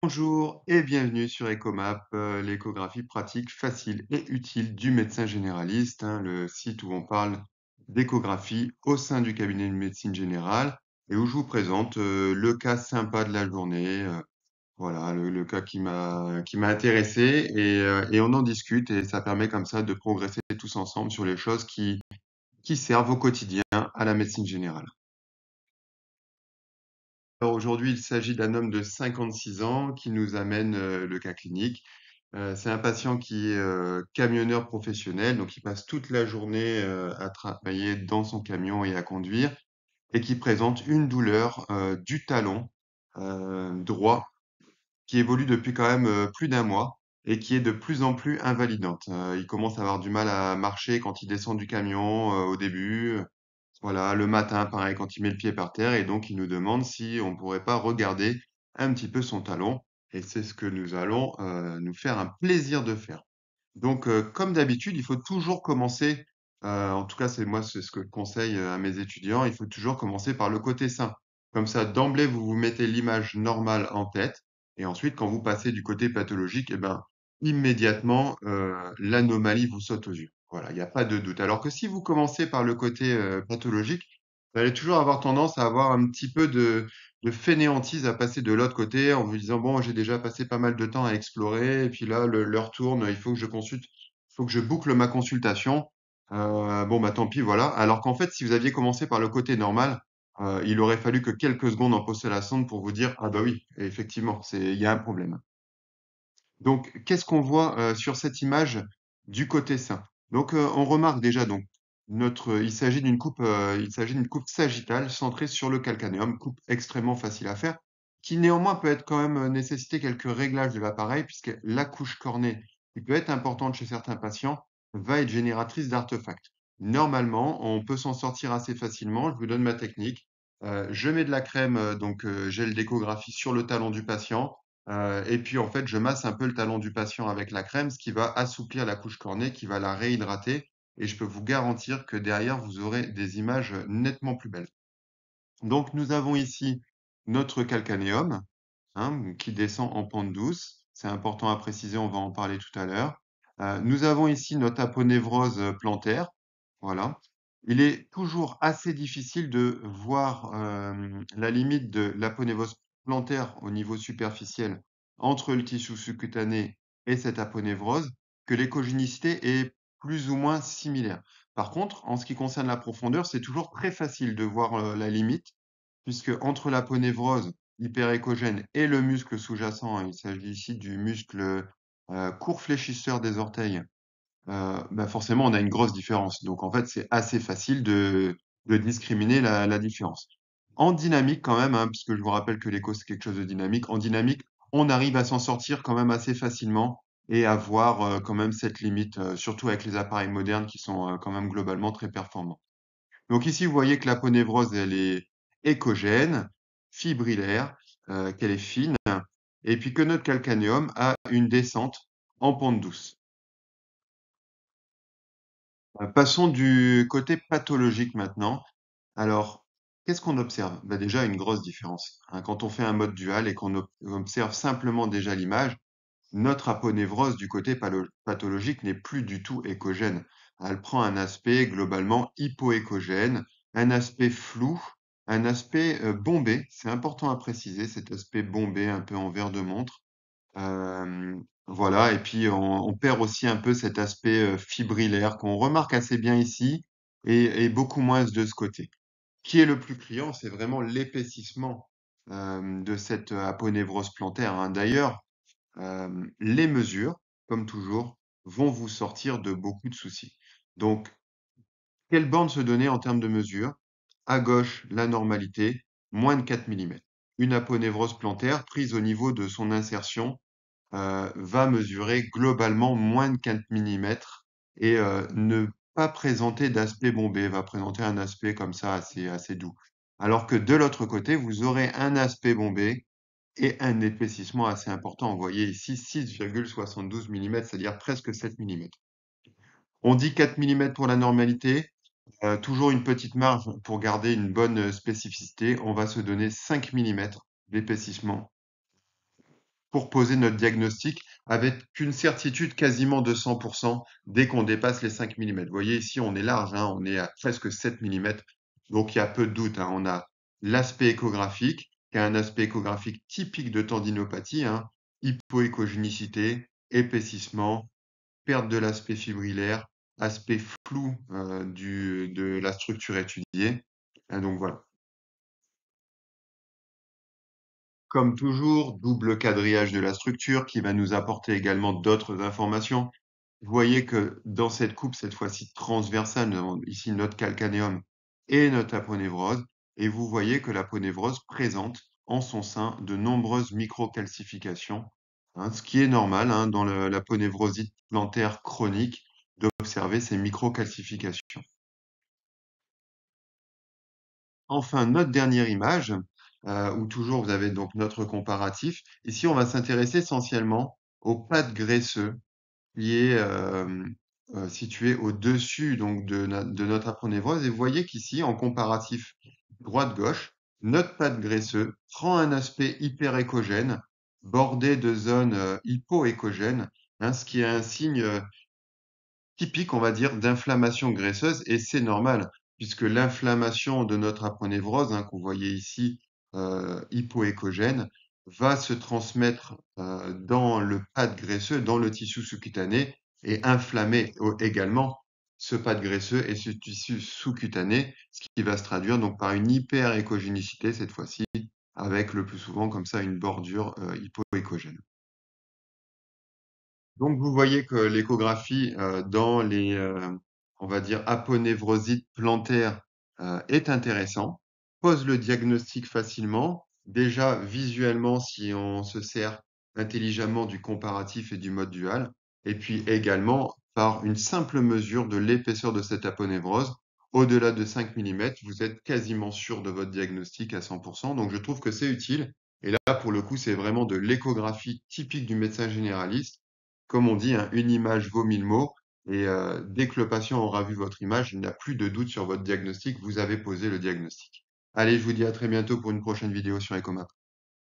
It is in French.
Bonjour et bienvenue sur EcoMap, l'échographie pratique, facile et utile du médecin généraliste, hein, le site où on parle d'échographie au sein du cabinet de médecine générale et où je vous présente le cas sympa de la journée, voilà, le cas qui m'a intéressé et on en discute et ça permet comme ça de progresser tous ensemble sur les choses qui servent au quotidien à la médecine générale. Alors aujourd'hui, il s'agit d'un homme de 56 ans qui nous amène le cas clinique. C'est un patient qui est camionneur professionnel, donc il passe toute la journée à travailler dans son camion et à conduire, et qui présente une douleur du talon droit qui évolue depuis quand même plus d'un mois et qui est de plus en plus invalidante. Il commence à avoir du mal à marcher quand il descend du camion au début. Voilà, le matin, pareil, quand il met le pied par terre, et donc il nous demande si on pourrait pas regarder un petit peu son talon, et c'est ce que nous allons nous faire un plaisir de faire. Donc, comme d'habitude, il faut toujours commencer, en tout cas, c'est ce que je conseille à mes étudiants, il faut toujours commencer par le côté sain. Comme ça, d'emblée, vous vous mettez l'image normale en tête, et ensuite, quand vous passez du côté pathologique, eh ben, immédiatement, l'anomalie vous saute aux yeux. Voilà, il n'y a pas de doute. Alors que si vous commencez par le côté pathologique, vous allez toujours avoir tendance à avoir un petit peu de fainéantise à passer de l'autre côté en vous disant, bon, j'ai déjà passé pas mal de temps à explorer, et puis là, l'heure tourne, il faut que je consulte, il faut que je boucle ma consultation. Bon, bah tant pis, voilà. Alors qu'en fait, si vous aviez commencé par le côté normal, il aurait fallu que quelques secondes en poste la sonde pour vous dire, ah bah oui, effectivement, il y a un problème. Donc, qu'est-ce qu'on voit sur cette image du côté sain? Donc, on remarque déjà donc il s'agit d'une coupe sagittale centrée sur le calcanéum, coupe extrêmement facile à faire, qui néanmoins peut être quand même nécessiter quelques réglages de l'appareil, puisque la couche cornée, qui peut être importante chez certains patients, va être génératrice d'artefacts. Normalement, on peut s'en sortir assez facilement. Je vous donne ma technique. Je mets de la crème, gel d'échographie sur le talon du patient. Et puis en fait, je masse un peu le talon du patient avec la crème, ce qui va assouplir la couche cornée, qui va la réhydrater. Et je peux vous garantir que derrière, vous aurez des images nettement plus belles. Donc nous avons ici notre calcanéum, hein, qui descend en pente douce. C'est important à préciser, on va en parler tout à l'heure. Nous avons ici notre aponévrose plantaire. Voilà. Il est toujours assez difficile de voir la limite de l'aponévrose plantaire au niveau superficiel entre le tissu sous-cutané et cette aponévrose, que l'écogénicité est plus ou moins similaire. Par contre, en ce qui concerne la profondeur, c'est toujours très facile de voir la limite, puisque entre l'aponévrose hyperéchogène et le muscle sous-jacent, hein, il s'agit ici du muscle court fléchisseur des orteils, bah forcément, on a une grosse différence. Donc, en fait, c'est assez facile de discriminer la différence. En dynamique, quand même, hein, puisque je vous rappelle que l'écho, c'est quelque chose de dynamique, en dynamique, on arrive à s'en sortir quand même assez facilement et à voir quand même cette limite, surtout avec les appareils modernes qui sont quand même globalement très performants. Donc ici, vous voyez que l'aponévrose, elle est échogène, fibrillaire, qu'elle est fine, et puis que notre calcanéum a une descente en pente douce. Passons du côté pathologique maintenant. Alors, qu'est-ce qu'on observe? Bah déjà, une grosse différence, hein. Quand on fait un mode dual et qu'on observe simplement déjà l'image, notre aponévrose du côté pathologique n'est plus du tout échogène. Elle prend un aspect globalement hypoéchogène, un aspect flou, un aspect bombé. C'est important à préciser, cet aspect bombé un peu en verre de montre. Voilà, et puis on perd aussi un peu cet aspect fibrillaire qu'on remarque assez bien ici et beaucoup moins de ce côté. Qui est le plus criant? C'est vraiment l'épaississement de cette aponévrose plantaire, hein. D'ailleurs, les mesures, comme toujours, vont vous sortir de beaucoup de soucis. Donc, quelle bande se donner en termes de mesure? À gauche, la normalité, moins de 4 millimètres. Une aponévrose plantaire prise au niveau de son insertion va mesurer globalement moins de 4 millimètres et ne pas présenter d'aspect bombé, va présenter un aspect comme ça assez doux. Alors que de l'autre côté, vous aurez un aspect bombé et un épaississement assez important. Vous voyez ici 6,72 millimètres, c'est-à-dire presque 7 millimètres. On dit 4 millimètres pour la normalité, toujours une petite marge pour garder une bonne spécificité. On va se donner 5 millimètres d'épaississement pour poser notre diagnostic avec une certitude quasiment de 100% dès qu'on dépasse les 5 millimètres. Vous voyez ici, on est large, hein, on est à presque 7 millimètres, donc il y a peu de doute, hein. On a l'aspect échographique, qui est un aspect échographique typique de tendinopathie, hein, hypoéchogénicité, épaississement, perte de l'aspect fibrillaire, aspect flou de la structure étudiée. Donc voilà. Comme toujours, double quadrillage de la structure qui va nous apporter également d'autres informations. Vous voyez que dans cette coupe, cette fois-ci transversale, nous avons ici notre calcanéum et notre aponévrose. Et vous voyez que l'aponévrose présente en son sein de nombreuses microcalcifications, hein, ce qui est normal, hein, dans l'aponévrosite plantaire chronique d'observer ces microcalcifications. Enfin, notre dernière image, où toujours vous avez donc notre comparatif. Ici, on va s'intéresser essentiellement aux pattes graisseux qui est situé au-dessus donc de notre aponévrose. Et vous voyez qu'ici, en comparatif droite-gauche, notre patte graisseuse prend un aspect hyperéchogène, bordé de zones hypoéchogènes, hein, ce qui est un signe typique, on va dire, d'inflammation graisseuse, et c'est normal, puisque l'inflammation de notre aponévrose, hein, qu'on voyait ici, hypoéchogène, va se transmettre dans le pad graisseux, dans le tissu sous-cutané, et inflammer également ce pad graisseux et ce tissu sous-cutané, ce qui va se traduire donc par une hyperéchogénicité cette fois-ci, avec le plus souvent comme ça une bordure hypoéchogène. Donc, vous voyez que l'échographie dans les, on va dire, aponévrosites plantaires est intéressant, pose le diagnostic facilement. Déjà, visuellement, si on se sert intelligemment du comparatif et du mode dual, et puis également par une simple mesure de l'épaisseur de cette aponévrose, au-delà de 5 millimètres, vous êtes quasiment sûr de votre diagnostic à 100%. Donc, je trouve que c'est utile. Et là, pour le coup, c'est vraiment de l'échographie typique du médecin généraliste. Comme on dit, hein, une image vaut 1000 mots. Et dès que le patient aura vu votre image, il n'y a plus de doute sur votre diagnostic. Vous avez posé le diagnostic. Allez, je vous dis à très bientôt pour une prochaine vidéo sur EcoMap.